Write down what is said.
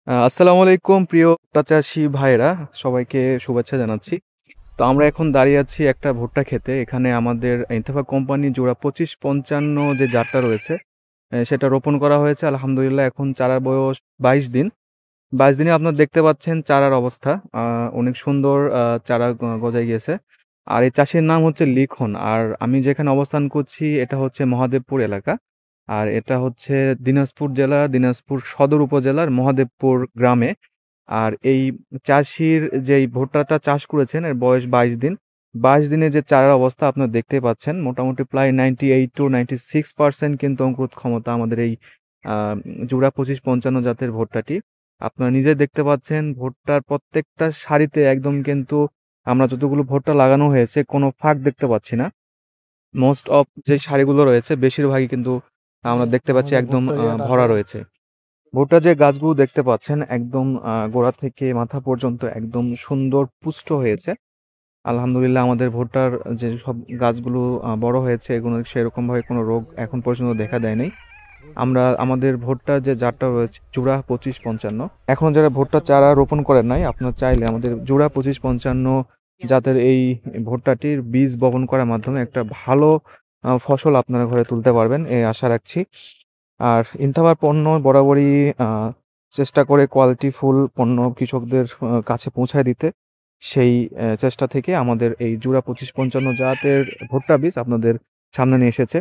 আসসালামু আলাইকুম প্রিয় ভুট্টা চাষী ভাইরা, সবাইকে শুভেচ্ছা জানাচ্ছি। তো আমরা এখন দাঁড়িয়ে আছি একটা ভুট্টা ক্ষেতে। এখানে আমাদের ইত্তেফাক কোম্পানি জোড়া 2555 যে জাতটা রয়েছে, সেটা রোপণ করা হয়েছে। আলহামদুলিল্লাহ এখন চারার বয়স 22 দিন। 22 দিনে আপনার দেখতে পাচ্ছেন চারার অবস্থা অনেক সুন্দর, চারা গজায় গিয়েছে। আর এই চাষির নাম হচ্ছে লিখন। আর আমি যেখানে অবস্থান করছি এটা হচ্ছে মহাদেবপুর এলাকা। আর এটা হচ্ছে দিনাজপুর জেলার দিনাজপুর সদর উপজেলার মহাদেবপুর গ্রামে। আর এই চাষির যেই ভুট্টাটা চাষ করেছেন এর বয়স 22 দিন। 22 দিনে যে চারার অবস্থা আপনারা দেখতেই পাচ্ছেন, মোটামুটি প্রায় 98 to 96% কিন্তু অঙ্কুরোৎ ক্ষমতা আমাদের এই জুরা 2555 জাতের ভুট্টাটি। আপনারা নিজে দেখতে পাচ্ছেন ভুট্টার প্রত্যেকটা সারিতে একদম কিন্তু আমরা যতগুলো ভুট্টা লাগানো হয়েছে কোনো ফাঁক দেখতে পাচ্ছি না। মোস্ট অফ যে সারিগুলো রয়েছে বেশিরভাগই কিন্তু আমরা দেখতে পাচ্ছি একদম ভরা রয়েছে। ভুট্টার যে গাছগুলো দেখতে পাচ্ছেন একদম গোড়া থেকে মাথা পর্যন্ত একদম সুন্দর পুষ্ট হয়েছে। আলহামদুলিল্লাহ আমাদের ভুট্টার যে সব গাছগুলো বড় হয়েছে এগুলো সেরকম ভাবে কোনো রোগ এখন পর্যন্ত দেখা দেয় নাই। আমরা আমাদের ভুট্টার যে জাতটা রয়েছে জুরা 2555, এখন যারা ভুট্টা চারা রোপণ করেন নাই আপনার চাইলে আমাদের জুরা 2555 জাতের এই ভুট্টাটির বীজ বপন করার মাধ্যমে একটা ভালো ফসল আপনারা ঘরে তুলতে পারবেন এই আশা রাখছি। আর ইনতাবার পণ্য বরাবরই আহ, চেষ্টা করে কোয়ালিটি ফুল পণ্য কৃষকদের কাছে পৌঁছায় দিতে। সেই চেষ্টা থেকে আমাদের এই জুরা 2555 জাতের ভুট্টা বীজ আপনাদের সামনে নিয়ে এসেছে।